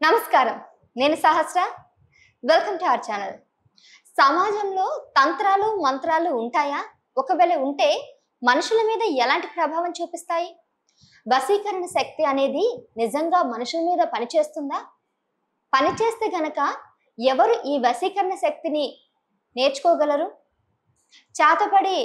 నమస్కారం, నేను Sahasra. Welcome to our channel. సమాజంలో తంత్రాలు మంత్రాలు ఉంటాయా? ఒకవేళ ఉంటే మనుషుల మీద ఎలాంటి ప్రభావం చూపిస్తాయి? వశీకరణ శక్తి అనేది నిజంగా మనుషుల మీద పనిచేస్తుందా? పనిచేస్తే గనక ఎవరు ఈ వశీకరణ శక్తిని నేర్చుకోగలరు? చాతపడి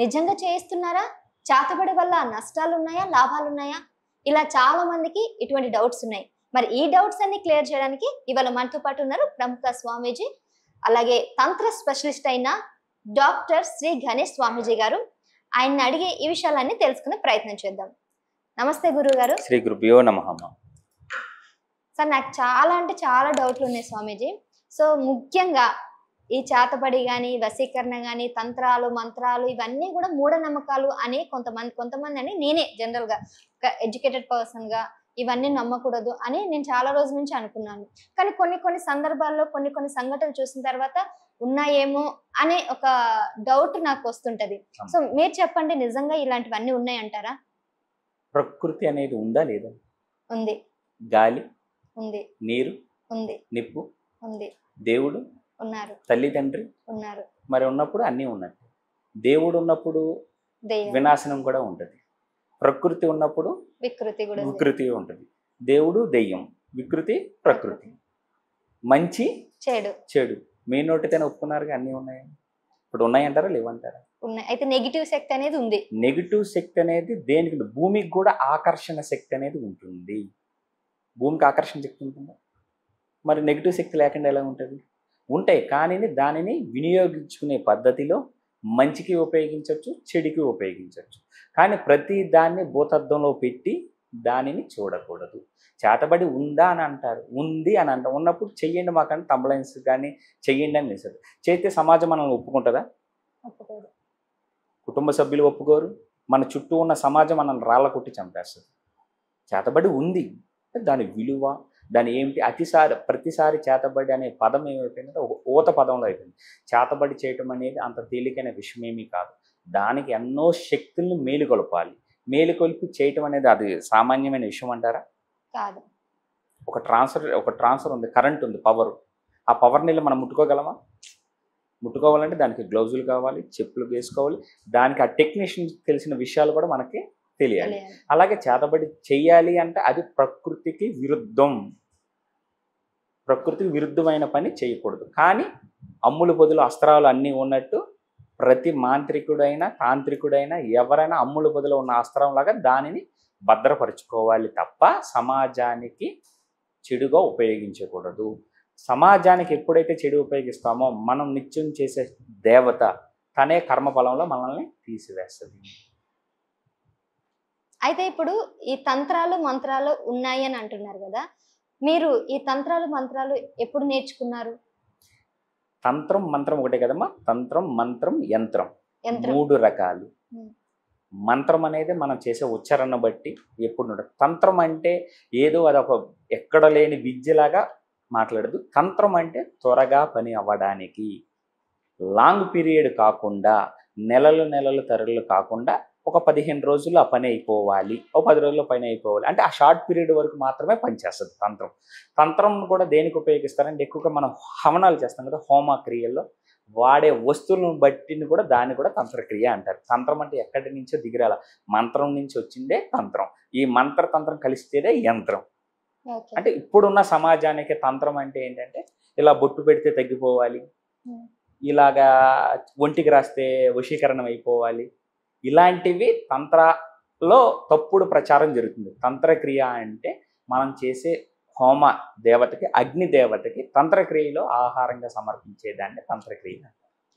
నిజంగా చేయిస్తున్నారా? చాతపడి వల్ల నష్టాలు ఉన్నాయా, లాభాలు ఉన్నాయా? ఇలా చాలా మందికి ఇటువంటి డౌట్స్ ఉన్నాయి. మరి ఈ డౌట్స్ అన్ని క్లియర్ చేయడానికి ఇవాళ మనతో పాటు ఉన్నారు ప్రముఖ స్వామీజీ, అలాగే తంత్ర స్పెషలిస్ట్ అయిన డాక్టర్ శ్రీ గణేష్ స్వామీజీ గారు. ఆయన్ని అడిగి ఈ విషయాలన్నీ తెలుసుకునే ప్రయత్నం చేద్దాం. నమస్తే గురువు గారు. శ్రీ గురుభ్యో నమః. సార్, నాకు చాలా అంటే చాలా డౌట్లు ఉన్నాయి స్వామీజీ. సో ముఖ్యంగా ఈ చేతబడి కానీ, వశీకరణ కానీ, తంత్రాలు మంత్రాలు ఇవన్నీ కూడా మూఢనమ్మకాలు అని కొంతమంది అని నేనే జనరల్గా ఒక ఎడ్యుకేటెడ్ పర్సన్గా ఇవన్నీ నమ్మకూడదు అని నేను చాలా రోజుల నుంచి అనుకున్నాను. కానీ కొన్ని సందర్భాల్లో కొన్ని సంఘటనలు చూసిన తర్వాత ఉన్నాయేమో అనే ఒక డౌట్ నాకు వస్తుంటది. సో మీరు చెప్పండి, నిజంగా ఇలాంటివన్నీ ఉన్నాయంటారా? ప్రకృతి అనేది ఉందా లేదా? ఉంది. గాలి ఉంది. నీరు ఉంది. నిప్పు ఉంది. దేవుడు ఉన్నారు. తల్లిదండ్రి ఉన్నారు. మరి ఉన్నప్పుడు అన్నీ ఉన్నట్టు. దేవుడు ఉన్నప్పుడు దెయ్యం, వినాశనం కూడా ఉంటుంది. ప్రకృతి ఉన్నప్పుడు వికృతి కూడా ఉంది. వికృతి ఉంటుంది. దేవుడు దెయ్యం, వికృతి ప్రకృతి, మంచి చెడు చెడు. మీ నోటితోనే ఒప్పుకున్నారుగా అన్నీ ఉన్నాయి. ఇప్పుడు ఉన్నాయంటారా లేవంటారా? ఉన్నాయి. అయితే నెగిటివ్ శక్తి అనేది ఉంది. నెగిటివ్ శక్తి అనేది దేనికి? భూమికి కూడా ఆకర్షణ శక్తి అనేది ఉంటుంది. భూమికి ఆకర్షణ శక్తి ఉంటుందా? మరి నెగిటివ్ శక్తి లేకుండా ఎలా ఉంటుంది? ఉంటాయి. కానీ దానిని వినియోగించుకునే పద్ధతిలో మంచికి ఉపయోగించవచ్చు, చెడుకి ఉపయోగించవచ్చు. కానీ ప్రతి దాన్ని భూతద్దంలో పెట్టి దానిని చూడకూడదు. చేతబడి ఉందా అని అంటారు, ఉంది అని అంటారు. ఉన్నప్పుడు చెయ్యండి మాకని కంప్లైంట్స్ కానీ చెయ్యండి అని నిలిచారు. చేస్తే సమాజం మనల్ని ఒప్పుకుంటుందా? ఒప్పుకోదు. కుటుంబ సభ్యులు ఒప్పుకోరు. మన చుట్టూ ఉన్న సమాజం మనల్ని రాళ్ళ కొట్టి చంపేస్తుంది. చేతబడి ఉంది, దాని విలువ, దాని ఏమిటి? ప్రతిసారి చేతబడి అనే పదం ఏమైపోయిందంటే ఒక ఊత పదంలో అయిపోయింది. చేతబడి చేయటం అనేది అంత తేలికైన విషయం ఏమీ కాదు. దానికి ఎన్నో శక్తుల్ని మేలుకొల్పాలి. మేలుకొల్పి చేయటం అనేది అది సామాన్యమైన విషయం అంటారా? కాదు. ఒక ట్రాన్స్ఫర్ ఉంది, కరెంట్ ఉంది, పవర్. ఆ పవర్ నీళ్ళు మనం ముట్టుకోగలమా? ముట్టుకోవాలంటే దానికి గ్లౌజులు కావాలి, చెప్పులు వేసుకోవాలి. దానికి ఆ టెక్నీషియన్ తెలిసిన విషయాలు కూడా మనకి తెలియాలి. అలాగే చేతబడి చెయ్యాలి అంటే అది ప్రకృతికి విరుద్ధం. ప్రకృతికి విరుద్ధమైన పని చేయకూడదు. కానీ అమ్ములు పొదులు అస్త్రాలు అన్నీ ఉన్నట్టు ప్రతి మాంత్రికుడైనా తాంత్రికుడైనా ఎవరైనా అమ్ములు పొదులు ఉన్న అస్త్రంలాగా దానిని భద్రపరుచుకోవాలి తప్ప సమాజానికి చెడుగా ఉపయోగించకూడదు. సమాజానికి ఎప్పుడైతే చెడు ఉపయోగిస్తామో మనం నిత్యం చేసే దేవత తనే కర్మఫలంలో మనల్ని తీసివేస్తుంది. అయితే ఇప్పుడు ఈ తంత్రాలు మంత్రాలు ఉన్నాయి అని అంటున్నారు కదా, మీరు ఈ తంత్రాలు మంత్రాలు ఎప్పుడు నేర్చుకున్నారు? తంత్రం మంత్రం ఒకటే కదమ్మా. తంత్రం మంత్రం యంత్రం యంత్రం. 3 రకాలు. మంత్రం అనేది మనం చేసే ఉచ్చారణ బట్టి ఎప్పుడు ఉండదు. తంత్రం అంటే ఏదో అదొక ఎక్కడ లేని విద్యలాగా మాట్లాడదు. తంత్రం అంటే త్వరగా పని అవ్వడానికి, లాంగ్ పీరియడ్ కాకుండా, నెలలు తరలు కాకుండా ఒక 15 రోజుల్లో ఆ పని అయిపోవాలి, ఒక 10 రోజుల్లో పని అయిపోవాలి అంటే ఆ షార్ట్ పీరియడ్ వరకు మాత్రమే పనిచేస్తుంది తంత్రం. తంత్రం కూడా దేనికి ఉపయోగిస్తారంటే ఎక్కువగా మనం హవనాలు చేస్తాం కదా, హోమ క్రియల్లో వాడే వస్తువులను బట్టిని కూడా దాన్ని కూడా తంత్రక్రియ అంటారు. తంత్రం అంటే ఎక్కడి నుంచో దిగిరాల, మంత్రం నుంచి వచ్చిందే తంత్రం. ఈ తంత్రం కలిస్తేనే యంత్రం. అంటే ఇప్పుడున్న సమాజానికి తంత్రం అంటే ఏంటంటే ఇలా బొట్టు పెడితే తగ్గిపోవాలి, ఇలాగా ఒంటికి రాస్తే వశీకరణం అయిపోవాలి, ఇలాంటివి తంత్రలో తప్పుడు ప్రచారం జరుగుతుంది. తంత్రక్రియ అంటే మనం చేసే హోమ దేవతకి, అగ్ని దేవతకి తంత్రక్రియలో ఆహారంగా సమర్పించేదాన్ని తంత్రక్రియ.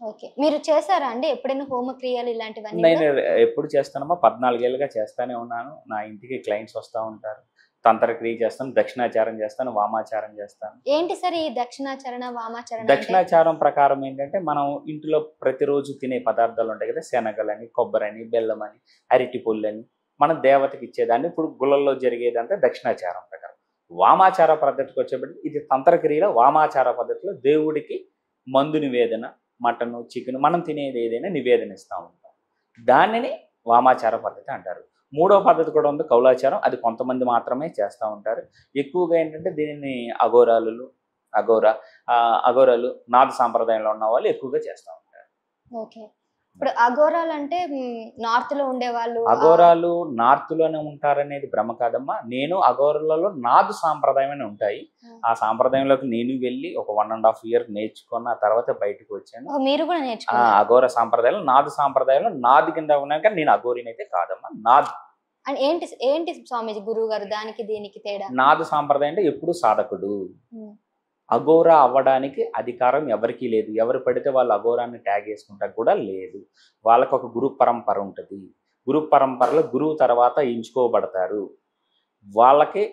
ఓకే, మీరు చేశారా అండి ఎప్పుడైనా హోమ క్రియలు ఇలాంటివన్నీ? నేను ఎప్పుడు చేస్తానమ్మా, 14 ఏళ్ళుగా చేస్తానే ఉన్నాను. నా ఇంటికి క్లయింట్స్ వస్తూ ఉంటారు. తంత్రక్రియ చేస్తాను, దక్షిణాచారం చేస్తాను, వామాచారం చేస్తాను. ఏంటి సార్ ఈ దక్షిణాచరణ వామాచరణ? దక్షిణాచారం ప్రకారం ఏంటంటే మనం ఇంట్లో ప్రతిరోజు తినే పదార్థాలు ఉంటాయి కదా, శనగలని, కొబ్బరని, బెల్లమని, అరటి పుల్లని మనం దేవతకి ఇచ్చేదాన్ని ఇప్పుడు గుళ్ళల్లో జరిగేదంటే దక్షిణాచారం ప్రకారం. వామాచార పద్ధతికి వచ్చేప్పటికి ఇది తంత్రక్రియలో వామాచార పద్ధతిలో దేవుడికి మందు నివేదన, మటను, చికెన్ మనం తినేది ఏదైనా నివేదన ఇస్తూ ఉంటాం. దానిని వామాచార పద్ధతి అంటారు. మూడో పద్ధతి కూడా ఉంది కౌలాచారం. అది కొంతమంది మాత్రమే చేస్తూ ఉంటారు. ఎక్కువగా ఏంటంటే దీనిని అఘోరాలు నాథ సాంప్రదాయంలో ఉన్న వాళ్ళు ఎక్కువగా చేస్తూ ఉంటారు. ఓకే. ఇప్పుడు అఘోరాలు అంటే నార్త్ లో ఉండేవాళ్ళు అఘోరాలు నార్త్ లోనే ఉంటారనేది భ్రమ కాదమ్మా. నేను అఘోరాలలో నాదు సాంప్రదాయం అని ఉంటాయి. ఆ సాంప్రదాయంలోకి నేను వెళ్ళి ఒక 1.5 year నేర్చుకున్న తర్వాత బయటకు వచ్చాను. మీరు కూడా నేర్చుకున్నారు. అఘోర సాంప్రదాయాలు నాదు సాంప్రదాయంలో నాది కింద ఉన్నాక నేను అఘోరిని అయితే కాదమ్మా. నాదు ఏంటి ఏంటి స్వామీజీ గురువు గారు దానికి దీనికి తేడా? నాదు సాంప్రదాయం అంటే ఎప్పుడు సాధకుడు. అఘోరా అవ్వడానికి అధికారం ఎవరికీ లేదు. ఎవరు పడితే వాళ్ళు అఘోరాన్ని ట్యాగ్ చేసుకుంటా కూడా లేదు. వాళ్ళకు ఒక గురు పరంపర ఉంటుంది. గురు పరంపరలో గురువు తర్వాత ఎంచుకోబడతారు. వాళ్ళకి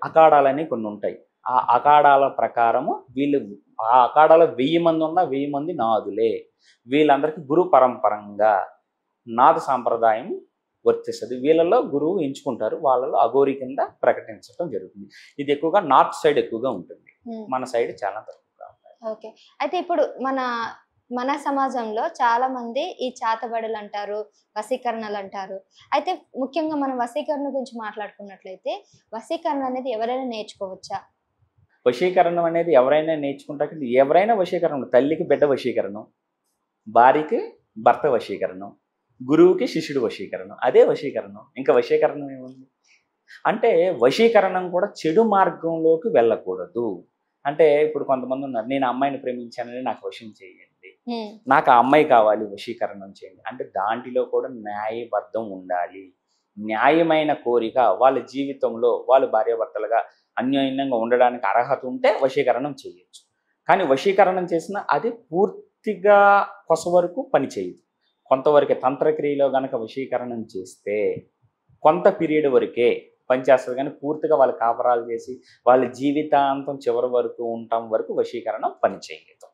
అఖాడాలని కొన్ని ఉంటాయి. ఆ అఖాడాల ప్రకారము వీళ్ళు ఆ అఖాడాలో 1000 మంది ఉన్న 1000 మంది నాదులే. వీళ్ళందరికీ గురు పరంపరంగా నాద సాంప్రదాయం వర్తిస్తుంది. వీళ్ళలో గురువు ఎంచుకుంటారు. వాళ్ళలో అఘోరి కింద ప్రకటించడం జరుగుతుంది. ఇది ఎక్కువగా నార్త్ సైడ్ ఎక్కువగా ఉంటుంది. మన సైడ్ చాలా తక్కువగా ఉంటాయి. ఓకే. అయితే ఇప్పుడు మన సమాజంలో చాలా మంది ఈ చాతబడులు అంటారు, వశీకరణలు అంటారు. అయితే ముఖ్యంగా మనం వశీకరణ గురించి మాట్లాడుకున్నట్లయితే వశీకరణ అనేది ఎవరైనా నేర్చుకోవచ్చా? వశీకరణం అనేది ఎవరైనా నేర్చుకుంటాక ఎవరైనా వశీకరణం. తల్లికి బిడ్డ వశీకరణం, భార్యకి భర్త వశీకరణం, గురువుకి శిష్యుడు వశీకరణం. అదే వశీకరణం. ఇంకా వశీకరణం ఏముంది అంటే వశీకరణం కూడా చెడు మార్గంలోకి వెళ్ళకూడదు. అంటే ఇప్పుడు కొంతమంది ఉన్నారు, నేను అమ్మాయిని ప్రేమించానని నాకు వశం చేయండి, నాకు ఆ అమ్మాయి కావాలి వశీకరణం చేయండి అంటే దాంట్లో కూడా న్యాయబద్ధం ఉండాలి. న్యాయమైన కోరిక వాళ్ళ జీవితంలో వాళ్ళు భార్యాభర్తలుగా అన్యోన్యంగా ఉండడానికి అర్హత ఉంటే వశీకరణం చేయొచ్చు. కానీ వశీకరణం చేసిన అది పూర్తిగా కొస వరకు పని చేయదు. కొంతవరకే తంత్రక్రియలో గనక వశీకరణం చేస్తే కొంత పీరియడ్ వరకే పనిచేస్తుంది. కానీ పూర్తిగా వాళ్ళు కాపరాలు చేసి వాళ్ళ జీవితాంతం చివరి వరకు ఉండటం వరకు వశీకరణం పని చేయలేదు.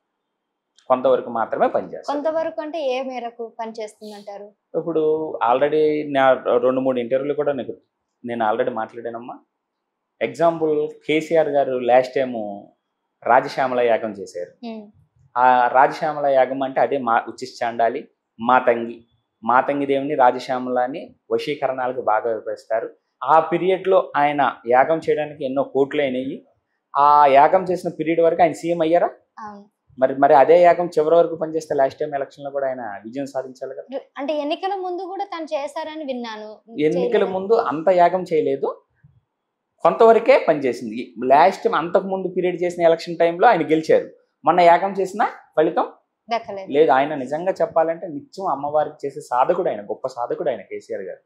కొంతవరకు మాత్రమే పనిచేస్తుంది. కొంతవరకు అంటే ఏ మేరకు పనిచేస్తుంది అంటారు? ఇప్పుడు ఆల్రెడీ నా 2-3 ఇంటర్వ్యూలు కూడా నేను ఆల్రెడీ మాట్లాడానమ్మా. ఎగ్జాంపుల్ కేసీఆర్ గారు లాస్ట్ టైము రాజశ్యామల యాగం చేశారు. ఆ రాజశ్యామల యాగం అంటే అదే ఉచ్చిష్టాండాలి మాతంగి దేవుని రాజశ్యామలని వశీకరణాలకు బాగా వివరిస్తారు. ఆ పీరియడ్లో ఆయన యాగం చేయడానికి ఎన్నో కోట్లు అయినాయి. ఆ యాగం చేసిన పీరియడ్ వరకు ఆయన సీఎం అయ్యారా? మరి అదే యాగం చివరి వరకు పనిచేస్తే లాస్ట్ టైం ఎలక్షన్ లో కూడా ఆయన విజయం సాధించాలి కదా. అంటే ఎన్నికల ముందు కూడా తను చేశారని విన్నాను. ఎన్నికల ముందు అంత యాగం చేయలేదు, కొంతవరకే పనిచేసింది. లాస్ట్ టైం అంతకు ముందు పీరియడ్ చేసిన ఎలక్షన్ టైంలో ఆయన గెలిచారు. మొన్న యాగం చేసిన ఫలితం లేదు. ఆయన నిజంగా చెప్పాలంటే నిత్యం అమ్మవారికి చేసే సాధకుడు ఆయన, గొప్ప సాధకుడు ఆయన కేసీఆర్ గారు.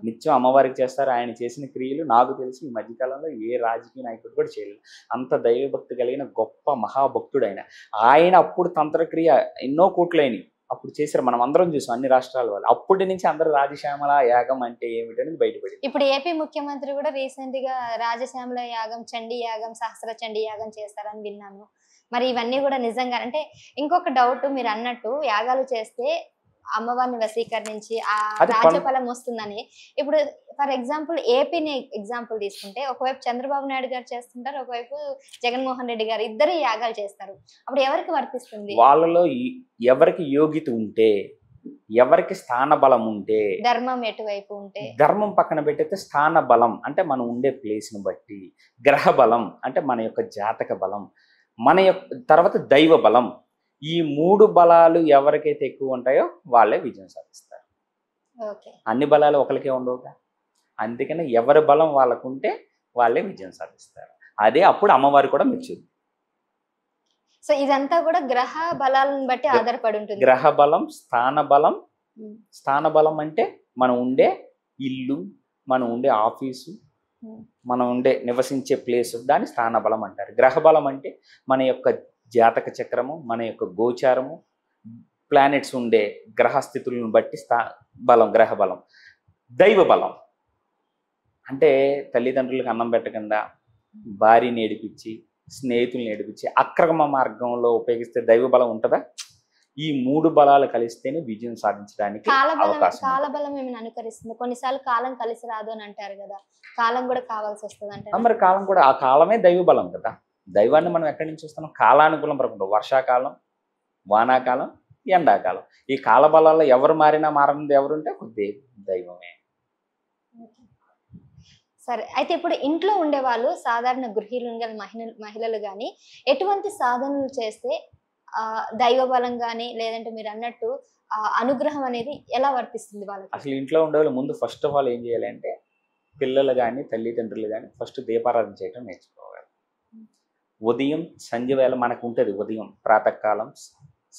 నిత్యం అమ్మవారికి చేస్తారు. ఆయన చేసిన క్రియలు నాకు తెలిసి ఈ మధ్యకాలంలో ఏ రాజకీయ నాయకుడు కూడా చేయలేదు. అంత దైవభక్తి కలిగిన గొప్ప మహాభక్తుడు ఆయన. ఆయన అప్పుడు తంత్రక్రియ ఎన్నో కోట్లైనవి అప్పుడు చేశారు. మనం అందరం చూసాం, అన్ని రాష్ట్రాల వాళ్ళు. అప్పటి నుంచి అందరూ రాజశ్యామల యాగం అంటే ఏమిటనేది బయటపడింది. ఇప్పుడు ఏపీ ముఖ్యమంత్రి కూడా రీసెంట్ గా రాజశ్యామల యాగం, చండీ యాగం, సహస్ర చండీ యాగం చేస్తారని విన్నాను. మరి ఇవన్నీ కూడా నిజంగా అంటే ఇంకొక డౌట్, మీరు అన్నట్టు యాగాలు చేస్తే అమ్మవారిని వశీకరించి ఆ రాజ్యఫలం వస్తుందని. ఇప్పుడు ఫర్ ఎగ్జాంపుల్ ఏపీని ఎగ్జాంపుల్ తీసుకుంటే ఒకవైపు చంద్రబాబు నాయుడు గారు చేస్తుంటారు, ఒకవైపు జగన్మోహన్ రెడ్డి గారు, ఇద్దరు యాగాలు చేస్తారు. అప్పుడు ఎవరికి వర్తిస్తుంది? వాళ్ళలో ఎవరికి యోగ్యత ఉంటే, ఎవరికి స్థాన బలం ఉంటే, ధర్మం ఎటువైపు ఉంటే, ధర్మం పక్కన పెట్టితే స్థాన బలం అంటే మనం ఉండే ప్లేస్ ని బట్టి, గ్రహ బలం అంటే మన యొక్క జాతక బలం, మన యొక్క తర్వాత దైవ బలం, ఈ 3 బలాలు ఎవరికైతే ఎక్కువ ఉంటాయో వాళ్ళే విజయం సాధిస్తారు. అన్ని బలాలు ఒకరికే ఉండవుగా. అందుకని ఎవరి బలం వాళ్ళకుంటే వాళ్ళే విజయం సాధిస్తారు. అదే అప్పుడు అమ్మవారి కూడా మెచ్చుద్ది. సో ఇదంతా కూడా గ్రహ బలాలను బట్టి ఆధారపడి ఉంటుంది. గ్రహ బలం, స్థాన బలం. స్థాన బలం అంటే మనం ఉండే ఇల్లు, మనం ఉండే ఆఫీసు, మనం ఉండే నివసించే ప్లేస్, దాన్ని స్థాన బలం అంటారు. గ్రహ బలం అంటే మన యొక్క జాతక చక్రము, మన యొక్క గోచారము, ప్లానెట్స్ ఉండే గ్రహస్థితులను బట్టి బలం, గ్రహ బలం. దైవ బలం అంటే తల్లిదండ్రులకు అన్నం పెట్టకుండా, భార్యని ఏడిపించి, స్నేహితులను ఏడిపించి అక్రమ మార్గంలో ఉపయోగిస్తే దైవ బలం ఉంటుందా? ఈ 3 బలాలు కలిస్తేనే విజయం సాధించడానికి అవకాశం. కాలబలం ఏమైనా అనుకరిస్తుంది? కొన్నిసార్లు కాలం కలిసి రాదు అని అంటారు కదా, కాలం కూడా కావాల్సి వస్తుంది అంటారు. మరి కాలం కూడా, ఆ కాలమే దైవ బలం కదా. దైవాన్ని మనం ఎక్కడి నుంచి చూస్తున్నాం? కాలానుకూలం ప్రపంచం. వర్షాకాలం, వానాకాలం, ఎండాకాలం. ఈ కాల బలాల్లో ఎవరు మారినా మారినది ఎవరుంటే కొద్ది దైవమే. సరే. అయితే ఇప్పుడు ఇంట్లో ఉండేవాళ్ళు సాధారణ గృహిణులు గాని, మహిళలు గాని ఎటువంటి సాధనలు చేస్తే దైవ బలం గాని, లేదంటే మీరన్నట్టు అనుగ్రహం అనేది ఎలా వర్తిస్తుంది వాళ్ళకి? అసలు ఇంట్లో ఉండేవాళ్ళు ముందు ఫస్ట్ ఆఫ్ ఆల్ ఏం చేయాలంటే పిల్లలు కానీ తల్లిదండ్రులు కానీ ఫస్ట్ దీపారాధన చేయడం నేర్చుకోవాలి. ఉదయం సంధ్య వేళ మనకు ఉంటుంది. ఉదయం ప్రాతకాలం,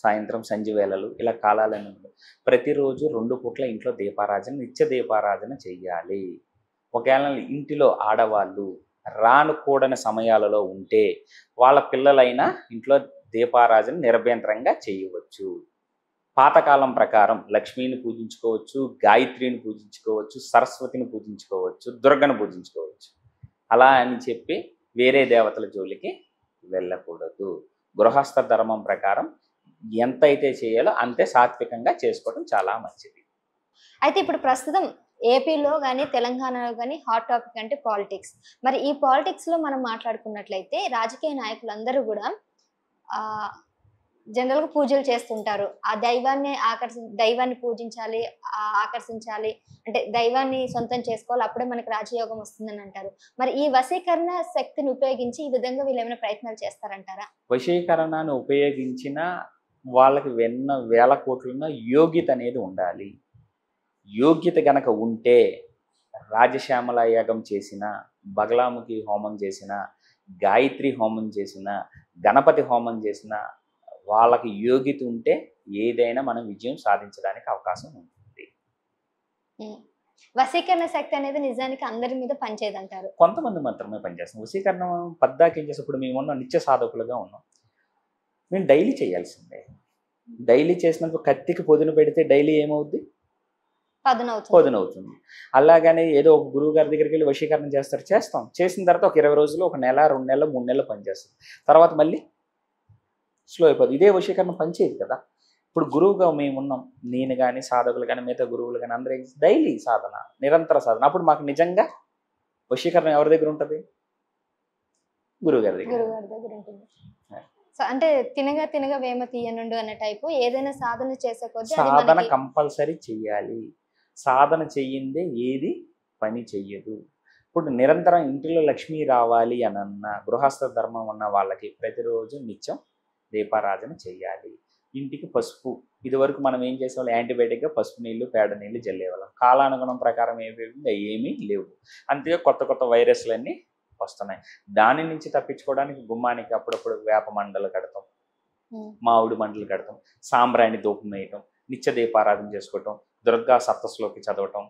సాయంత్రం సంధ్య వేళలు ఇలా కాలాలని ఉంటాయి. ప్రతిరోజు 2 పూట్ల ఇంట్లో దీపారాధన, నిత్య దీపారాధన చెయ్యాలి. ఒకవేళ ఇంటిలో ఆడవాళ్ళు రానుకూడని సమయాలలో ఉంటే వాళ్ళ పిల్లలైనా ఇంట్లో దీపారాధన నిరభ్యంతరంగా చేయవచ్చు. పాతకాలం ప్రకారం లక్ష్మీని పూజించుకోవచ్చు, గాయత్రిని పూజించుకోవచ్చు, సరస్వతిని పూజించుకోవచ్చు, దుర్గను పూజించుకోవచ్చు. అలా అని చెప్పి వేరే దేవతల జోలికి వెళ్ళకూడదు. గృహస్థ ధర్మం ప్రకారం ఎంత అయితే చేయాలో అంతే సాత్వికంగా చేసుకోవడం చాలా మంచిది. అయితే ఇప్పుడు ప్రస్తుతం ఏపీలో గాని, తెలంగాణలో గాని హాట్ టాపిక్ అంటే పాలిటిక్స్. మరి ఈ పాలిటిక్స్‌లో మనం మాట్లాడుకున్నట్లయితే రాజకీయ నాయకులందరూ గూడా జనరల్‌గా పూజలు చేస్తుంటారు. ఆ దైవాన్ని పూజించాలి, ఆకర్షించాలి. అంటే దైవాన్ని సొంతం చేసుకోవాలి. అప్పుడే మనకు రాజయోగం వస్తుందని అంటారు. మరి ఈ వశీకరణ శక్తిని ఉపయోగించి ఈ విధంగా వీళ్ళేమైనా ప్రయత్నాలు చేస్తారంటారా? వశీకరణను ఉపయోగించిన వాళ్ళకి వేల కోట్లున్న యోగ్యత అనేది ఉండాలి. యోగ్యత గనక ఉంటే రాజశ్యామల యాగం చేసిన, బగలాముఖి హోమం చేసిన, గాయత్రి హోమం చేసిన, గణపతి హోమం చేసిన వాళ్ళకి యోగ్యత ఉంటే ఏదైనా మనం విజయం సాధించడానికి అవకాశం ఉంటుంది. వశీకరణ శక్తి అనేది నిజానికి అందరి మీద పనిచేయదంటారు. కొంతమంది మాత్రమే పనిచేస్తాం. వశీకరణం పద్దాకి ఏం చేస్తే ఇప్పుడు మేము ఉన్న నిత్య సాధకులుగా ఉన్నాం. మేము డైలీ చేయాల్సిందే. డైలీ చేసినప్పుడు కత్తికి పొదును పెడితే డైలీ ఏమవుద్ది? పొదునవుతుంది. అలాగని ఏదో ఒక గురువు గారి దగ్గరికి వెళ్ళి వశీకరణ చేస్తాం. చేసిన తర్వాత ఒక 20 రోజులు, 1 నెల, 2 నెలలు, 3 నెలలు పనిచేస్తుంది. తర్వాత మళ్ళీ స్లో అయిపోతుంది. ఇదే వశీకరణ పనిచేయదు కదా. ఇప్పుడు గురువుగా మేము ఉన్నాం. నేను కానీ, సాధకులు కానీ, మిగతా గురువులు కానీ అందరూ డైలీ సాధన, నిరంతర సాధన. అప్పుడు మాకు నిజంగా వశీకరణ ఎవరి దగ్గర ఉంటుంది? గురువు గారి దగ్గర ఉంటుంది. సో అంటే తినగా వేమ తీయనుండు అనే టైపు ఏదైనా సాధన చేసే కొద్దీ సాధన కంపల్సరీ చెయ్యాలి. సాధన చెయ్యిందే ఏది పని చెయ్యదు. ఇప్పుడు నిరంతరం ఇంటిలో లక్ష్మి రావాలి అని అన్న గృహస్థ ధర్మం ఉన్న వాళ్ళకి ప్రతిరోజు నిత్యం దీపారాధన చెయ్యాలి. ఇంటికి పసుపు, ఇదివరకు మనం ఏం చేసేవాళ్ళం, యాంటీబయాటిక్గా పసుపు నీళ్ళు, పేడ నీళ్ళు జల్లేవాళ్ళం. కాలానుగుణం ప్రకారం ఏమీ లేవు. అంతే కొత్త వైరస్లన్నీ వస్తున్నాయి. దాని నుంచి తప్పించుకోవడానికి గుమ్మానికి అప్పుడప్పుడు వేప మండలు కడతాం, మామిడి మండలు కడతాం, సాంబ్రాణి ధూపం వేయటం, నిత్య దీపారాధన చేసుకోవటం, దుర్గా సప్తశ్లోకి చదవటం,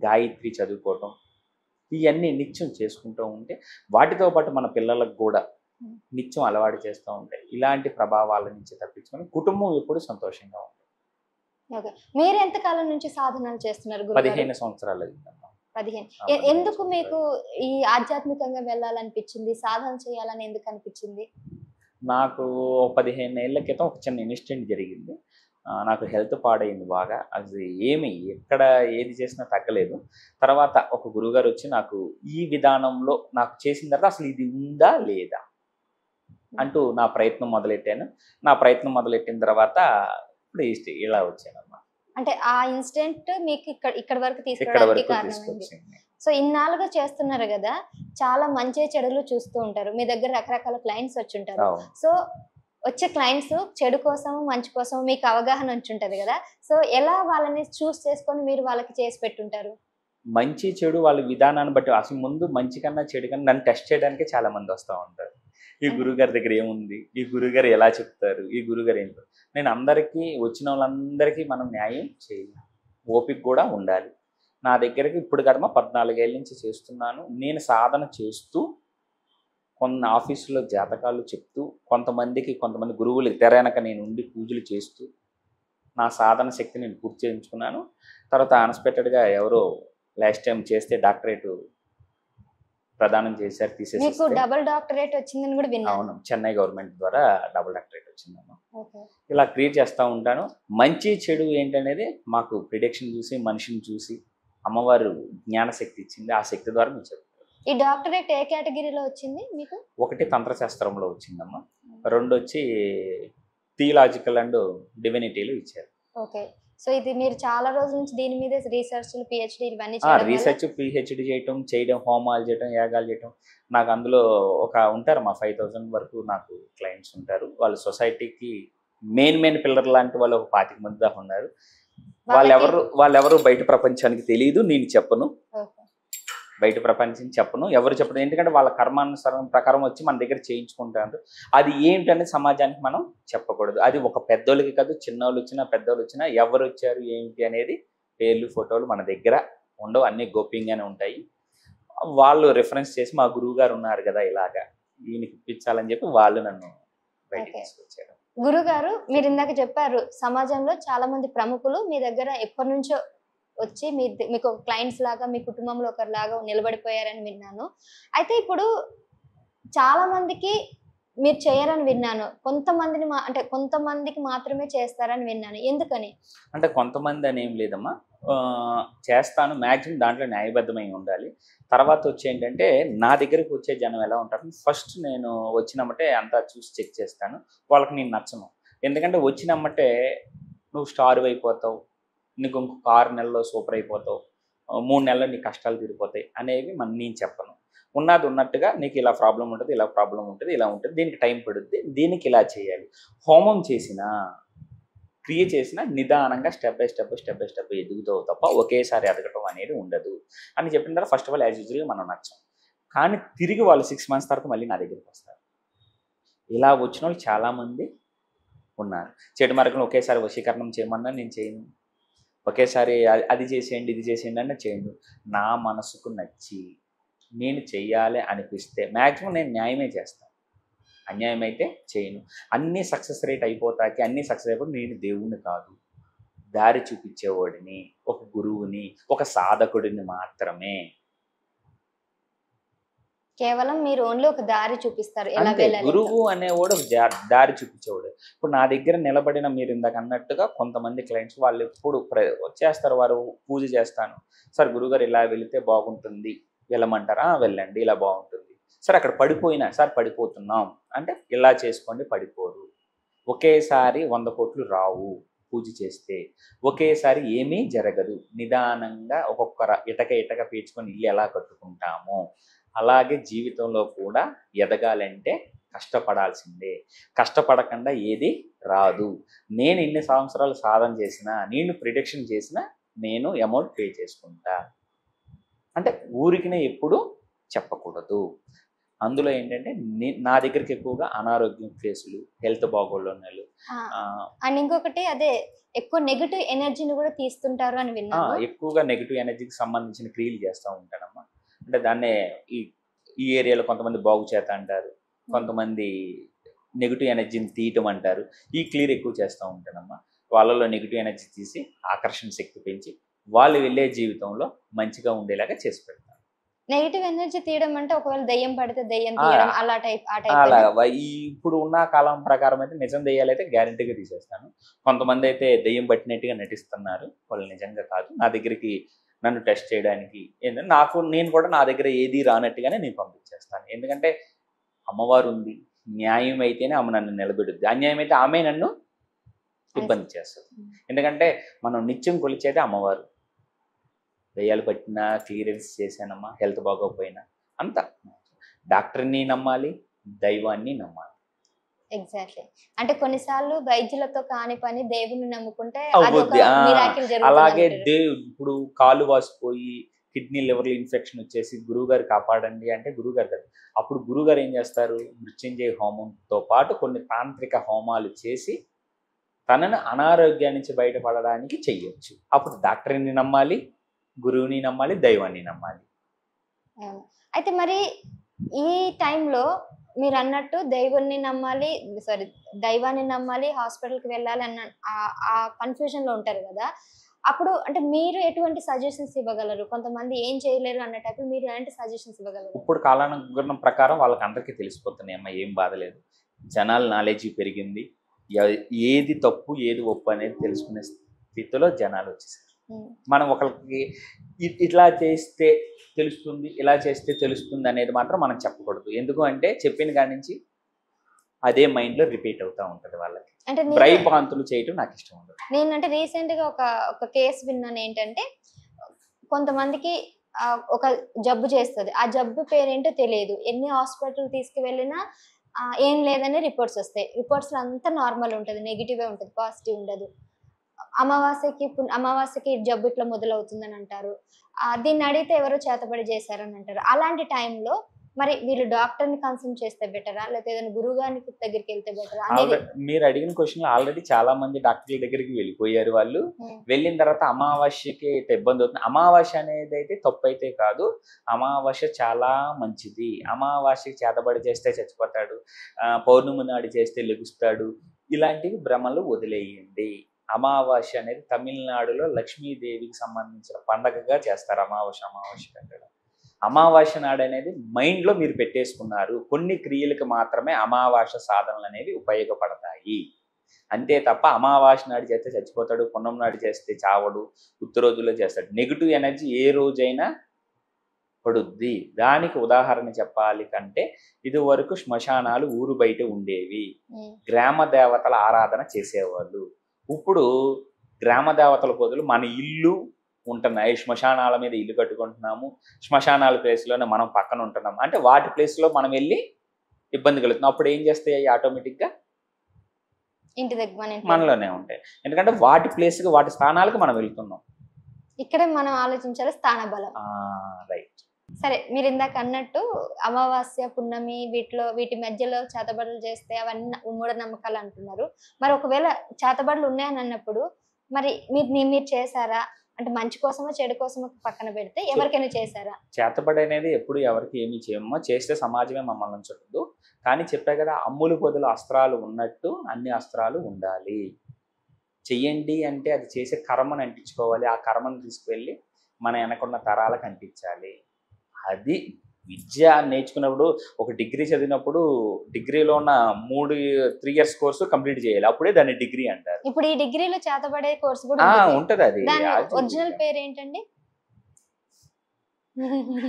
గాయత్రి చదువుకోవటం, ఇవన్నీ నిత్యం చేసుకుంటూ ఉంటే వాటితో పాటు మన పిల్లలకు కూడా నిత్యం అలవాటు చేస్తూ ఉంటాయి. ఇలాంటి ప్రభావాల నుంచి తప్పించుకొని కుటుంబం ఎప్పుడు సంతోషంగా ఉంటుంది. మీరు ఎంత కాలం నుంచి సాధనలు చేస్తున్నారు? 15 సంవత్సరాలు. 15. ఎందుకు మీకు ఈ ఆధ్యాత్మికంగా వెళ్ళాలనిపించింది, సాధన చేయాలని ఎందుకు అనిపించింది? నాకు 15 ఏళ్ల క్రితం ఒక చిన్న ఇన్సిడెంట్ జరిగింది. నాకు హెల్త్ పాడైంది బాగా. అది ఎక్కడ ఏది చేసినా తగ్గలేదు. తర్వాత ఒక గురువుగారు వచ్చి నాకు ఈ విధానంలో నాకు చేసిన తర్వాత అసలు ఇది ఉందా లేదా అంటూ నా ప్రయత్నం మొదలెట్టాను. నా ప్రయత్నం మొదలెట్టిన తర్వాత ఇప్పుడు ఇలా వచ్చాను అన్నమాట. అంటే ఆ ఇన్సిడెంట్ మీకు ఇక్కడ వరకు తీసుకురావడానికి కారణమైంది. సో ఇన్నాళ్ళుగా చేస్తున్నారు కదా, చాలా మంచి చెడులు చూస్తూ ఉంటారు. మీ దగ్గర రకరకాల క్లయింట్స్ వచ్చి ఉంటారు. సో వచ్చే క్లయింట్స్ చెడు కోసం, మంచి కోసం మీకు అవగాహన ఉంచుంటది కదా. సో ఎలా వాళ్ళని చూస్ చేసుకొని మీరు వాళ్ళకి చేసి పెట్టుంటారు? మంచి చెడు వాళ్ళ విధానాన్ని బట్టి, అసలు ముందు మంచి కన్నా చెడు కన్నా నన్ను టెస్ట్ చేయడానికి చాలా మంది వస్తూ ఉంటారు. ఈ గురువుగారి దగ్గర ఏముంది, ఈ గురువుగారు ఎలా చెప్తారు, ఈ గురువుగారు ఏంటో. నేను అందరికీ వచ్చిన వాళ్ళందరికీ మనం న్యాయం చేయాలి, ఓపిక కూడా ఉండాలి. నా దగ్గరికి ఇప్పుడు కదమ్మా 14 ఏళ్ళ నుంచి చేస్తున్నాను. నేను సాధన చేస్తూ కొన్ని ఆఫీసులో జాతకాలు చెప్తూ కొంతమంది గురువులకి తెరనక నేను ఉండి పూజలు చేస్తూ నా సాధన శక్తి నేను పూర్తి చేయించుకున్నాను. తర్వాత అన్ఎక్స్పెక్టెడ్గా ఎవరో లాస్ట్ టైం చేస్తే డాక్టరేట్ ప్రదానం చేశారు, తీసేసి. డబుల్ డాక్టరేట్ వచ్చిందని కూడా విన్నాను. అవును, చెన్నై గవర్నమెంట్ ద్వారా డబుల్ డాక్టరేట్ వచ్చిందమ్మా. ఇలా క్రియేట్ చేస్తూ ఉంటాను. మంచి చెడు ఏంటనేది మాకు ప్రిడిక్షన్ చూసి, మనిషిని చూసి అమ్మవారు జ్ఞానశక్తి ఇచ్చింది. ఆ శక్తి ద్వారా మీకు చెప్తాను. ఈ డాక్టరేట్ ఏ కేటగిరీలో వచ్చింది మీకు? 1 తంత్రశాస్త్రంలో వచ్చిందమ్మా, 2 వచ్చి థియలాజికల్ అండ్ డివినిటీలో ఇచ్చారు. ఓకే. సో ఇది మీరు చాలా రోజుల నుంచి దీని మీద రీసెర్చ్లు పిహెచ్డి ఇవన్నీ చేయడం వల్ల రీసెర్చ్ పిహెచ్డి చేయడం హోమాలు చేయడం యాగాలు చేయడం. నాకు అందులో ఉంటారు మా 5000 వరకు నాకు క్లయింట్స్ ఉంటారు. వాళ్ళ సొసైటీకి మెయిన్ పిల్లర్ లాంటి వాళ్ళు ఒక 25 మంది దాకా ఉన్నారు. వాళ్ళెవరు బయట ప్రపంచానికి తెలియదు, నేను చెప్పను. ఓకే. బయట ప్రపంచం చెప్పను, ఎవరు చెప్పను. ఎందుకంటే వాళ్ళ కర్మానుసారం ప్రకారం వచ్చి మన దగ్గర చేయించుకుంటారు. అది ఏంటనేది సమాజానికి మనం చెప్పకూడదు. అది ఒక పెద్దోళ్ళకి కాదు, చిన్నోళ్ళు వచ్చినా పెద్దోళ్ళు వచ్చినా ఎవరు వచ్చారు ఏంటి అనేది పేర్లు ఫోటోలు మన దగ్గర ఉండవు, అన్నీ గోప్యంగానే ఉంటాయి. వాళ్ళు రిఫరెన్స్ చేసి మా గురువు గారు ఉన్నారు కదా ఇలాగా ఈయనకి ఇప్పించాలని చెప్పి వాళ్ళు నన్ను బయటకు తీసుకొచ్చారు. గురుగారు, మీరు ఇందాక చెప్పారు సమాజంలో చాలా మంది ప్రముఖులు మీ దగ్గర ఎప్పటి నుంచో వచ్చి మీకు క్లయింట్స్ లాగా మీ కుటుంబంలో ఒకరిలాగా నిలబడిపోయారని విన్నాను. అయితే ఇప్పుడు చాలా మందికి మీరు చేయరని విన్నాను, కొంతమందికి మాత్రమే చేస్తారని విన్నాను. ఎందుకని? అంటే కొంతమంది అని ఏం లేదమ్మా, చేస్తాను. మ్యాక్సిమం దాంట్లో న్యాయబద్ధమై ఉండాలి. తర్వాత వచ్చి ఏంటంటే నా దగ్గరికి వచ్చే జనం ఎలా ఉంటారు, ఫస్ట్ నేను వచ్చినమ్మటే అంతా చూసి చెక్ చేస్తాను. వాళ్ళకి నేను నచ్చను. ఎందుకంటే వచ్చినమ్మటే నువ్వు స్టార్ అయిపోతావు, నీకు ఇంకొక 6 నెలల్లో సూపర్ అయిపోతావు, 3 నెలల్లో నీ కష్టాలు తీరిపోతాయి అనేవి నేను చెప్పను. ఉన్నది ఉన్నట్టుగా నీకు ఇలా ప్రాబ్లం ఉంటుంది, ఇలా ప్రాబ్లం ఉంటుంది, ఇలా ఉంటుంది, దీనికి టైం పడుద్ది, దీనికి ఇలా చేయాలి. హోమం చేసినా క్రియ చేసినా నిదానంగా స్టెప్ బై స్టెప్ ఎదుగుతావు తప్ప ఒకేసారి ఎదగటం అనేది ఉండదు అని చెప్పిన తర్వాత ఫస్ట్ ఆఫ్ ఆల్ యాజ్ యూజువల్గా మనం నచ్చం. కానీ తిరిగి వాళ్ళు 6 మంత్స్ తర్వాత మళ్ళీ నా దగ్గరికి వస్తారు. ఇలా వచ్చిన వాళ్ళు చాలామంది ఉన్నారు. చెడు మార్గంలో ఒకేసారి వశీకరణం చేయమన్నా నేను చేయను, ఒకేసారి అది చేసేయండి ఇది చేసేయండి అన్న చేయను. నా మనసుకు నచ్చి నేను చెయ్యాలి అనిపిస్తే మ్యాక్సిమం నేను న్యాయమే చేస్తాను, అన్యాయం అయితే చేయను. అన్నీ సక్సెస్ రేట్ అయిపోతాకి అన్నీ సక్సెస్ అయిపోతే నేను దేవుణ్ణి కాదు, దారి చూపించేవాడిని, ఒక గురువుని, ఒక సాధకుడిని మాత్రమే. కేవలం మీరు ఓన్లీ ఒక దారి చూపిస్తారు, ఎలా అంతే. వెళ్ళాలి. గురువు అనేవాడు దారి చూపించేవాడు. ఇప్పుడు నా దగ్గర నిలబడిన మీరు ఇందాక అన్నట్టుగా కొంతమంది క్లయింట్స్ వాళ్ళు ఎప్పుడు వచ్చేస్తారు, వారు పూజ చేస్తాను సార్ గురుగారు ఇలా వెళితే బాగుంటుంది వెళ్ళమంటారా, వెళ్ళండి ఇలా బాగుంటుంది సార్, అక్కడ పడిపోయినా సార్ పడిపోతున్నాం అంటే ఇలా చేసుకోండి, పడిపోరు. ఒకేసారి 100 కోట్లు రావు పూజ చేస్తే, ఒకేసారి ఏమీ జరగదు. నిదానంగా ఒక్కొక్క ఇటక పీల్చుకొని ఇల్లు ఎలా కట్టుకుంటామో అలాగే జీవితంలో కూడా ఎదగాలంటే కష్టపడాల్సిందే. కష్టపడకుండా ఏది రాదు. నేను ఇన్ని సంవత్సరాలు సాధన చేసినా, నేను ప్రిడిక్షన్ చేసినా నేను అమౌంట్ పే చేసుకుంటా. అంటే ఊరికినే ఎప్పుడు చెప్పకూడదు. అందులో ఏంటంటే నా దగ్గరికి ఎక్కువగా అనారోగ్యం కేసులు, హెల్త్ బాగోళ్ళు, అండ్ ఇంకొకటి అదే ఎక్కువ నెగిటివ్ ఎనర్జీని కూడా తీస్తుంటారు అని విన్నాను. ఎక్కువగా నెగిటివ్ ఎనర్జీకి సంబంధించిన క్రియలు చేస్తూ ఉంటానమ్మా. అంటే దాన్నే ఈ ఏరియాలో కొంతమంది బాగు చేత అంటారు, కొంతమంది నెగిటివ్ ఎనర్జీని తీయటం అంటారు. ఈ క్లియర్ ఎక్కువ చేస్తూ ఉంటానమ్మా. వాళ్ళలో నెగిటివ్ ఎనర్జీ తీసి ఆకర్షణ శక్తి పెంచి వాళ్ళు వెళ్ళే జీవితంలో మంచిగా ఉండేలాగా చేసి పెడతాను. నెగిటివ్ ఎనర్జీ తీయడం అంటే ఒకవేళ దయ్యం పడితే దయ్యం తీయడం అలా టైప్. ఇప్పుడు ఉన్న కాలం ప్రకారం అయితే నిజం దయ్యాలు అయితే గ్యారెంటీగా తీసేస్తాను. కొంతమంది అయితే దయ్యం పట్టినట్టుగా నటిస్తున్నారు, వాళ్ళు నిజంగా కాదు. నా దగ్గరికి నన్ను టెస్ట్ చేయడానికి ఏంటంటే నేను కూడా నా దగ్గర ఏది రానట్టుగానే నేను పంపించేస్తాను. ఎందుకంటే అమ్మవారు ఉంది, న్యాయం అయితేనే ఆమె నన్ను నిలబెడుద్ది, అన్యాయం అయితే ఆమె నన్ను ఇబ్బంది చేస్తుంది. ఎందుకంటే మనం నిత్యం కొలిచేదే అమ్మవారు. దయ్యాలు పట్టినా క్లియరెన్స్ చేశానమ్మా, హెల్త్ బాగోకపోయినా అంతా డాక్టర్ని నమ్మాలి, దైవాన్ని నమ్మాలి. ఎగ్జాక్ట్లీ. అంటే కొన్నిసార్లు వైద్యులతో కాని పని దేవుని నమ్ముకుంటే అలాగే ఇప్పుడు కాలు వాసిపోయి కిడ్నీ లివర్లు ఇన్ఫెక్షన్ వచ్చేసి గురువుగారు కాపాడండి అంటే గురువుగారు కదా, అప్పుడు గురువుగారు ఏం చేస్తారు, మృత్యుంజయ హోమంతో పాటు కొన్ని తాంత్రిక హోమాలు చేసి తనను అనారోగ్యం నుంచి బయటపడడానికి చెయ్యొచ్చు. అప్పుడు డాక్టర్ని నమ్మాలి, గురువుని నమ్మాలి, దైవాన్ని నమ్మాలి. అయితే మరి ఈ టైంలో మీరు అన్నట్టు దైవాన్ని నమ్మాలి, హాస్పిటల్కి వెళ్ళాలి అన్న ఆ కన్ఫ్యూజన్ లో ఉంటారు కదా, అప్పుడు అంటే మీరు ఎటువంటి సజెషన్స్ ఇవ్వగలరు? కొంతమంది ఏం చేయలేరు అన్న టైప్ మీరు ఎలాంటి సజెషన్స్ ఇవ్వగలరు? ఇప్పుడు కాలానుగుణం ప్రకారం వాళ్ళకి అందరికీ తెలిసిపోతున్నాయి అమ్మా, ఏం బాధ లేదు. జనాల నాలెడ్జ్ పెరిగింది, ఏది తప్పు ఏది ఒప్పు అనేది తెలుసుకునే స్థితిలో జనాలు వచ్చేసారు. మనం ఒకరికి ఇట్లా చేస్తే తెలుస్తుంది, ఇలా చేస్తే తెలుస్తుంది అనేది మాత్రం మనం చెప్పకూడదు. ఎందుకు అంటే చెప్పిన కాడి నుంచి అదే మైండ్లో రిపీట్ అవుతూ ఉంటుంది వాళ్ళకి. అంటే భ్రయభ్రాంతులు చేయటం నాకు ఇష్టం ఉండదు. నేనంటే రీసెంట్గా ఒక కేసు విన్నాను. ఏంటంటే కొంతమందికి ఒక జబ్బు చేస్తుంది, ఆ జబ్బు పేరేంటో తెలియదు, ఎన్ని హాస్పిటల్ తీసుకువెళ్ళినా ఏం లేదని రిపోర్ట్స్ వస్తాయి. రిపోర్ట్స్లో అంతా నార్మల్ ఉంటుంది, నెగిటివే ఉంటుంది, పాజిటివ్ ఉండదు. అమావాస్యకి జబ్బు ఇట్లా మొదలవుతుందని అంటారు. దీన్ని అడిగితే ఎవరో చేతబడి చేశారని అంటారు. అలాంటి టైంలో మరి వీళ్ళు డాక్టర్ని కన్సల్ట్ చేస్తే బెటరా, లేకపోతే ఏదైనా గురువు గారి దగ్గరికి వెళ్తే బెటరా అనేది? మీరు అడిగిన క్వశ్చన్ ఆల్రెడీ చాలా మంది డాక్టర్ల దగ్గరికి వెళ్ళిపోయారు. వాళ్ళు వెళ్ళిన తర్వాత అమావాస్యకి ఇబ్బంది అవుతుంది. అమావాస్య అనేది అయితే తప్పు అయితే కాదు, అమావాస్య చాలా మంచిది. అమావాస్యకి చేతబడి చేస్తే చచ్చిపోతాడు, పౌర్ణమి నాడు చేస్తే లెగుస్తాడు, ఇలాంటివి భ్రమలు వదిలేయండి. అమావాస్య అనేది తమిళనాడులో లక్ష్మీదేవికి సంబంధించిన పండగగా చేస్తారు. అమావాస్య కంటే అమావాస్య నాడు అనేది మైండ్లో మీరు పెట్టేసుకున్నారు. కొన్ని క్రియలకు మాత్రమే అమావాస్య సాధనలు అనేవి ఉపయోగపడతాయి, అంతే తప్ప అమావాస్య నాడు చేస్తే చచ్చిపోతాడు, పున్నం నాడు చేస్తే చావడు, ఉత్త రోజుల్లో చేస్తాడు. నెగిటివ్ ఎనర్జీ ఏ రోజైనా పడుద్ది. దానికి ఉదాహరణ చెప్పాలి కంటే, ఇది వరకు శ్మశానాలు ఊరు బయట ఉండేవి, గ్రామ దేవతల ఆరాధన చేసేవాళ్ళు. ఇప్పుడు గ్రామ దేవతల బదులు మన ఇల్లు ఉంటున్నాయి, శ్మశానాల మీద ఇల్లు కట్టుకుంటున్నాము, శ్మశానాల ప్లేస్లోనే మనం పక్కన ఉంటున్నాము. అంటే వాటి ప్లేస్లో మనం వెళ్ళి ఇబ్బంది కలుగుతున్నాం. అప్పుడు ఏం చేస్తాయి ఆటోమేటిక్గా ఇంటి దగ్గర మనలోనే ఉంటాయి. ఎందుకంటే వాటి ప్లేస్కి, వాటి స్థానాలకు మనం వెళ్తున్నాం. ఇక్కడే మనం ఆలోచించాలి స్థాన బలం. రైట్. సరే, మీరు ఇందాక అన్నట్టు అమావాస్య పున్నమి వీటి మధ్యలో చేతబడులు చేస్తే అవన్నీ మూఢనమ్మకాలు అంటున్నారు. మరి ఒకవేళ చేతబడులు ఉన్నాయని అన్నప్పుడు మరి మీరు చేశారా? అంటే మంచి కోసమో చెడు కోసమో పక్కన పెడితే ఎవరికైనా చేశారా? చేతబడి అనేది ఎప్పుడు ఎవరికి ఏమీ చేయమో, చేస్తే సమాజమే మమ్మల్ని ఉంచదు. కానీ చెప్పే కదా, అమ్ములు పొదులు అస్త్రాలు ఉన్నట్టు అన్ని అస్త్రాలు ఉండాలి. చెయ్యండి అంటే అది చేసే కర్మను అంటించుకోవాలి. ఆ కర్మను తీసుకువెళ్ళి మన వెనకున్న తరాలకు అంటించాలి. అది విద్య నేర్చుకున్నప్పుడు, ఒక డిగ్రీ చదివినప్పుడు డిగ్రీలో ఉన్న 3 ఇయర్స్ కోర్సు కంప్లీట్ చేయాలి, అప్పుడే దాన్ని డిగ్రీ అంటారు. ఇప్పుడు ఈ డిగ్రీలో చేతబడే కోర్సు కూడా ఉంటుంది. అది ఒరిజినల్ పేరు ఏంటండి?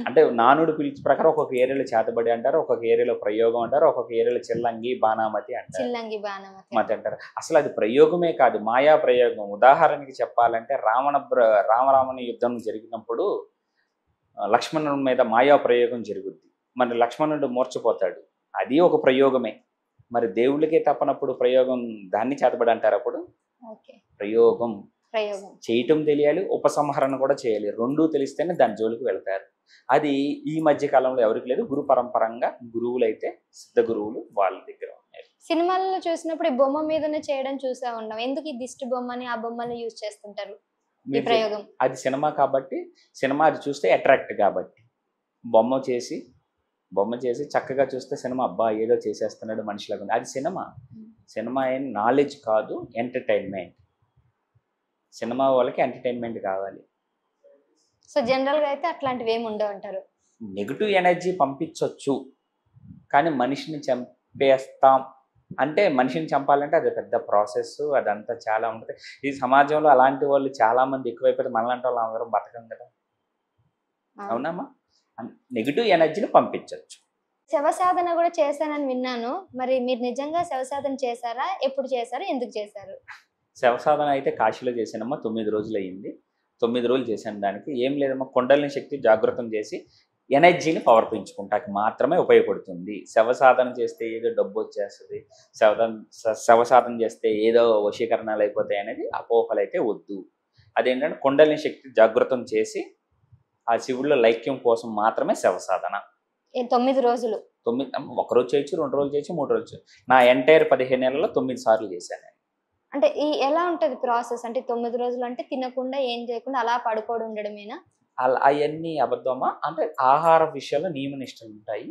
అంటే నానుడు పిలిచి ప్రకారం ఒక్కొక్క ఏరియాలో చేతబడి అంటారు, ఒక్కొక్క ఏరియాలో ప్రయోగం అంటారు, ఒక్కొక్క ఏరియాలో చిల్లంగి బాణామతి అంటారు. అసలు అది ప్రయోగమే కాదు, మాయా ప్రయోగం. ఉదాహరణకి చెప్పాలంటే రామరావణ యుద్ధం జరిగినప్పుడు లక్ష్మణుడి మీద మాయా ప్రయోగం జరుగుద్ది. మరి లక్ష్మణుడు మూర్చపోతాడు, అది ఒక ప్రయోగమే. మరి దేవుళ్ళకే తప్పనప్పుడు ప్రయోగం, దాన్ని చేతబడి అంటారు. అప్పుడు ప్రయోగం చేయటం తెలియాలి, ఉపసంహరణ కూడా చేయాలి. రెండూ తెలిస్తేనే దాని జోలికి వెళ్తారు. అది ఈ మధ్య కాలంలో ఎవరికి లేదు. గురు పరంపరంగా గురువులు అయితే సిద్ధ గురువులు వాళ్ళ దగ్గర ఉన్నారు. సినిమాల్లో చూసినప్పుడు ఈ బొమ్మ మీదనే చేయడం చూసా ఉన్నాం. ఎందుకు ఈ దిష్టి బొమ్మని ఆ బొమ్మని యూజ్ చేస్తుంటారు? ఈ ప్రయోగం అది సినిమా కాబట్టి, సినిమా అది చూస్తే అట్రాక్ట్ కాబట్టి బొమ్మ చేసి చక్కగా చూస్తే సినిమా అబ్బా ఏదో చేసేస్తున్నాడు మనిషిలాగా. అది సినిమా ఏం నాలెడ్జ్ కాదు, ఎంటర్టైన్మెంట్. సినిమా వాళ్ళకి ఎంటర్టైన్మెంట్ కావాలి. సో జనరల్గా అయితే అట్లాంటివి ఏమి ఉండవు అంటారు. నెగిటివ్ ఎనర్జీ పంపించవచ్చు, కానీ మనిషిని చంపేస్తాం అంటే, మనిషిని చంపాలంటే అది పెద్ద ప్రాసెస్, అదంతా చాలా ఉంటుంది. ఈ సమాజంలో అలాంటి వాళ్ళు చాలా మంది ఎక్కువైపోతే మనలాంటి వాళ్ళు అందరం బతకం కదా. అవునమ్మా? నెగిటివ్ ఎనర్జీని పంపించవచ్చు. శవసాధన కూడా చేశానని విన్నాను. మరి మీరు నిజంగా శవసాధన చేశారా? ఎప్పుడు చేశారు? ఎందుకు చేశారు? శవసాధన అయితే కాశీలో చేశానమ్మా. 9 రోజులు అయ్యింది. 9 రోజులు చేశాను. దానికి ఏం లేదమ్మా, కుండలిని శక్తి జాగృతం చేసి ఎనర్జీని పవర్ పెంచుకుంటానికి మాత్రమే ఉపయోగపడుతుంది. శవసాధన చేస్తే ఏదో డబ్బు వచ్చేస్తుంది, శవసాధన చేస్తే ఏదో వశీకరణాలు అయిపోతాయి అనేది అపోహలు అయితే వద్దు. అదేంటంటే కుండలిని శక్తి జాగృతం చేసి ఆ శివుళ్ళ లైక్యం కోసం మాత్రమే శవసాధన. 9 రోజులు? 9, ఒకరోజు చేయొచ్చు, 2 రోజులు చేయొచ్చు, 3 రోజులు చేయొచ్చు. నా ఎంటైర్ 15 నెలల్లో 9 సార్లు చేశాను. అంటే ఎలా ఉంటుంది ప్రాసెస్? అంటే 9 రోజులు అంటే తినకుండా ఏం చేయకుండా అలా పడుకోవడం ఉండడమేనా? అవన్నీ అబద్ధమా అంటే, ఆహార విషయాల్లో నియమనిష్టలు ఉంటాయి.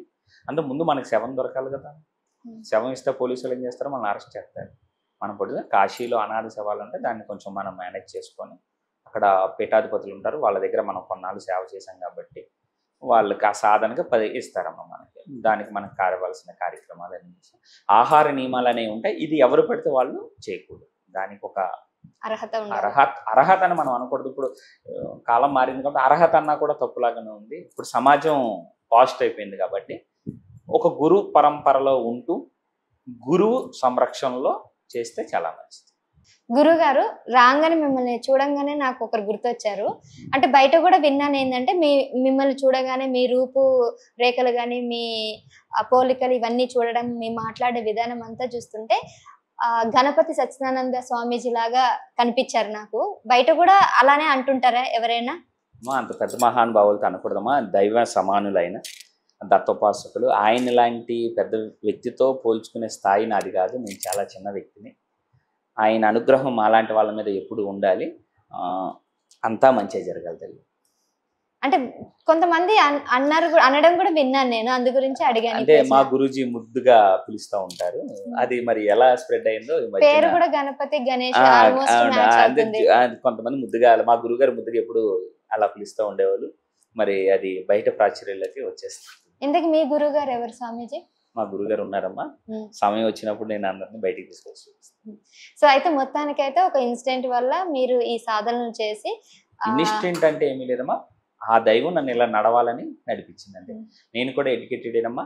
అంటే ముందు మనకి శవం దొరకాలి కదా. శవం ఇస్తే పోలీసులు ఏం చేస్తారు, మనల్ని అరెస్ట్ చేస్తారు. మనం పొద్దున కాశీలో అనాథ శవాలు ఉంటే దాన్ని కొంచెం మనం మేనేజ్ చేసుకొని, అక్కడ పీఠాధిపతులు ఉంటారు, వాళ్ళ దగ్గర మనం కొన్నాళ్ళు సేవ చేశాం కాబట్టి వాళ్ళకి ఆ సాధనగా ఇస్తారమ్మ మనకి. దానికి మనకు కావలసిన కార్యక్రమాలు అన్నీ ఆహార నియమాలు అనేవి ఉంటాయి. ఇది ఎవరు పెడితే వాళ్ళు చేయకూడదు. దానికి ఒక అర్హత అని మనం అనకూడదు. ఇప్పుడు కాలం మారింది కాబట్టి అర్హత అన్నా కూడా తప్పులాగానే ఉంది. ఇప్పుడు సమాజం పాజిటివ్ అయిపోయింది కాబట్టి ఒక గురు పరంపరలో ఉంటూ గురువు సంరక్షణలో చేస్తే చాలా మంచిది. గురుగారు రాగానే మిమ్మల్ని చూడంగానే నాకు ఒకరు గుర్తొచ్చారు. అంటే బయట కూడా విన్నాను ఏంటంటే మిమ్మల్ని చూడగానే మీ రూపు రేఖలు కానీ మీ పోలికలు ఇవన్నీ చూడడం, మీ మాట్లాడే విధానం అంతా చూస్తుంటే గణపతి సత్యనారాయణ స్వామీజీ లాగా కనిపించారు నాకు. బయట కూడా అలానే అంటుంటారా ఎవరైనా? అంత పెద్ద మహానుభావులతో అనకూడదమ్మా. దైవ సమానులైన దత్తోపాసకులు ఆయన లాంటి పెద్ద వ్యక్తితో పోల్చుకునే స్థాయి నాది కాదు. నేను చాలా చిన్న వ్యక్తిని. ఆయన అనుగ్రహం అలాంటి వాళ్ళ మీద ఎప్పుడు ఉండాలి. అంతా మంచిగా జరగలుగుతుంది. అంటే కొంతమంది అన్నారు, అనడం కూడా విన్నాను నేను, అందు గురించి అడిగాను. అంటే మా గురూజీ ముద్దుగా పిలుస్తూ ఉంటారు. అది మరి ఎలా స్ప్రెడ్ అయిందో పేరు కూడా గణపతి గణేష్ కొంతమంది ముద్దుగా, మా గురుగారు ముద్దుగా ఎప్పుడు అలా పిలుస్తూ ఉండేవాళ్ళు. మరి అది బయట ప్రాచుర్యంలోకి వచ్చేస్తుంది. ఇంతకు మీ గురువు గారు ఎవరు స్వామీజీ? మా గురుగారు ఉన్నారమ్మా. సమయం వచ్చినప్పుడు నేను అందరిని బయటికి తీసుకొచ్చి. సో అయితే మొత్తానికైతే ఒక ఇన్సిడెంట్ వల్ల మీరు ఈ సాధనలు చేసి. ఇన్సిడెంట్ అంటే ఏమీ లేదమ్మా, ఆ దైవం నన్ను ఇలా నడవాలని నడిపించిందండి. నేను కూడా ఎడ్యుకేటెడేనమ్మా.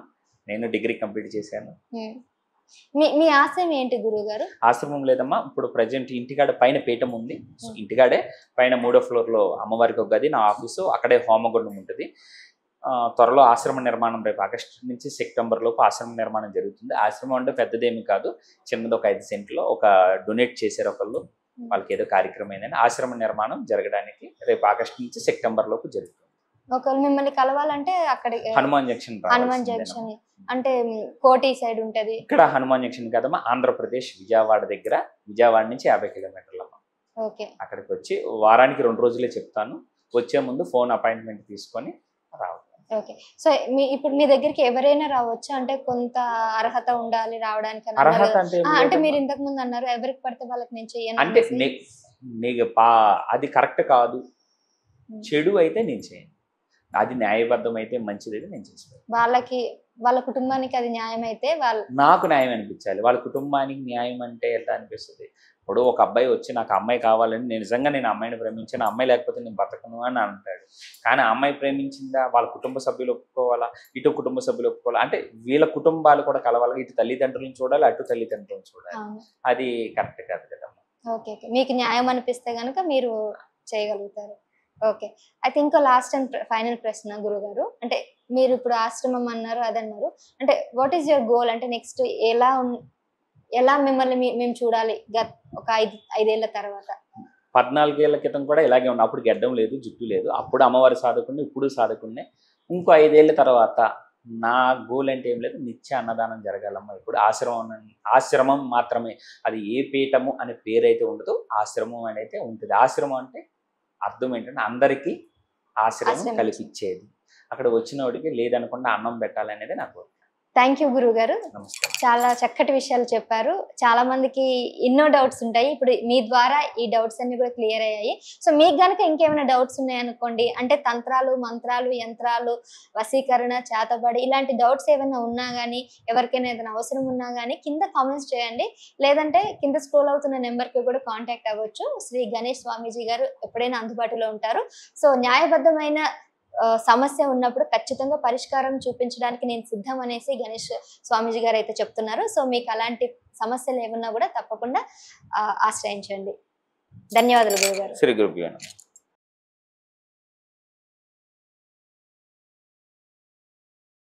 నేను డిగ్రీ కంప్లీట్ చేశాను. మీ ఆశ్రమం ఏంటి గురువు గారు? ఆశ్రమం లేదమ్మా. ఇప్పుడు ప్రజెంట్ ఇంటికాడ పైన పీఠం ఉంది. ఇంటికాడే పైన 3వ ఫ్లోర్లో అమ్మవారికి ఒక గది, నా ఆఫీసు, అక్కడే హోమగుండం ఉంటుంది. త్వరలో ఆశ్రమ నిర్మాణం, రేపు ఆగస్టు నుంచి సెప్టెంబర్ లోపు ఆశ్రమ నిర్మాణం జరుగుతుంది. ఆశ్రమం అంటే పెద్దదేమి కాదు, చిన్నది. ఒక 5 సెంట్లో ఒక డొనేట్ చేశారు ఒకళ్ళు, వాళ్ళకి ఏదో కార్యక్రమం అయిందని. ఆశ్రమ నిర్మాణం జరగడానికి రేపు ఆగస్టు నుంచి సెప్టెంబర్ లోపు జరుగుతుంది. ఒకవేళ మిమ్మల్ని కలవాలంటే అక్కడ హనుమాన్ జంక్షన్. హనుమాన్ జంక్షన్ అంటే కోటి సైడ్ ఉంటది. ఇక్కడ హనుమాన్ జంక్షన్ కదమ్మా, ఆంధ్రప్రదేశ్ విజయవాడ దగ్గర. విజయవాడ నుంచి 50 కిలోమీటర్లమ్మా. ఓకే. అక్కడికి వచ్చి వారానికి 2 రోజులే చెప్తాను. వచ్చే ముందు ఫోన్ అపాయింట్మెంట్ తీసుకొని రావాలి. ఓకే. సో ఇప్పుడు మీ దగ్గరికి ఎవరైనా రావచ్చు అంటే కొంత అర్హత ఉండాలి రావడానికి? అర్హత అంటే మీరు ఇంతకు ముందు అన్నారు ఎవరికి పడితే వాళ్ళకి నేను చెయ్యను అంటే నీకు అది కరెక్ట్ కాదు, చెడు అయితే నేను చేయను. అది న్యాయబద్ధం అయితే మంచిది, నేను చేస్తాను. వాళ్ళ కుటుంబానికి అది న్యాయం అయితే నాకు న్యాయం అనిపించాలి. వాళ్ళ కుటుంబానికి న్యాయం అంటే ఎలా అనిపిస్తుంది? ఇప్పుడు ఒక అబ్బాయి వచ్చి నాకు అమ్మాయి కావాలని, నేను అమ్మాయిని ప్రేమించాను, అమ్మాయి లేకపోతే నేను బతకను అని అంటాడు. కానీ ఆ అమ్మాయి ప్రేమించిందా, వాళ్ళ కుటుంబ సభ్యులు ఒప్పుకోవాలా, ఇటు కుటుంబ సభ్యులు ఒప్పుకోవాలా, అంటే వీళ్ళ కుటుంబాలు కూడా కలవాలి. ఇటు తల్లిదండ్రులను చూడాలి, అటు తల్లిదండ్రులను చూడాలి. అది కరెక్ట్ కాదు కదమ్మా. ఓకే. మీకు న్యాయం అనిపిస్తే కనుక మీరు చేయగలుగుతారు. ఓకే. అయితే ఇంకో లాస్ట్ అండ్ ఫైనల్ ప్రశ్న గురుగారు, అంటే మీరు ఇప్పుడు ఆశ్రమం అన్నారు, అదన్నారు, అంటే వాట్ ఈస్ యువర్ గోల్? అంటే నెక్స్ట్ ఎలా మిమ్మల్ని మేము చూడాలి ఒక 5 ఏళ్ల తర్వాత? 14 ఏళ్ల క్రితం కూడా ఇలాగే ఉన్నా. అప్పుడు గెడ్డం లేదు, జుట్టు లేదు. అప్పుడు అమ్మవారి సాధకుడిని, ఇప్పుడు సాధకుడినే. ఇంకో 5 ఏళ్ల తర్వాత నా గోల్ అంటే ఏం లేదు, నిత్య అన్నదానం జరగాలమ్మా. ఇప్పుడు ఆశ్రమం మాత్రమే, అది ఏ పీఠము అనే పేరైతే ఉండదు, ఆశ్రమం అనేది ఉంటుంది. ఆశ్రమం అంటే అర్థం ఏంటంటే అందరికీ ఆశ్రమం కల్పించేది. అక్కడ వచ్చిన వాడికి లేదనకుండా అన్నం పెట్టాలనేది నా కోరిక. థ్యాంక్ యూ గురువు గారు. నమస్కారం. చాలా చక్కటి విషయాలు చెప్పారు. చాలా మందికి ఎన్నో డౌట్స్ ఉంటాయి. ఇప్పుడు మీ ద్వారా ఈ డౌట్స్ అన్ని కూడా క్లియర్ అయ్యాయి. సో మీకు గనక ఇంకేమైనా డౌట్స్ ఉన్నాయనుకోండి, అంటే తంత్రాలు, మంత్రాలు, యంత్రాలు, వశీకరణ, చేతబడి ఇలాంటి డౌట్స్ ఏమైనా ఉన్నా కానీ, ఎవరికైనా ఏదైనా అవసరం ఉన్నా కానీ కింద కామెంట్స్ చేయండి. లేదంటే కింద స్క్రోల్ అవుతున్న నెంబర్కి కూడా కాంటాక్ట్ అవ్వచ్చు. శ్రీ గణేష్ స్వామీజీ గారు ఎప్పుడైనా అందుబాటులో ఉంటారు. సో న్యాయబద్ధమైన సమస్య ఉన్నప్పుడు ఖచ్చితంగా పరిష్కారం చూపించడానికి నేను సిద్ధం అనేసి గణేష్ స్వామీజీ గారు అయితే చెప్తున్నారు. సో మీకు అలాంటి సమస్యలు ఏమన్నా కూడా తప్పకుండా ఆశ్రయించండి. ధన్యవాదాలు గురుగారు. శ్రీ గురుభ్యో నమః.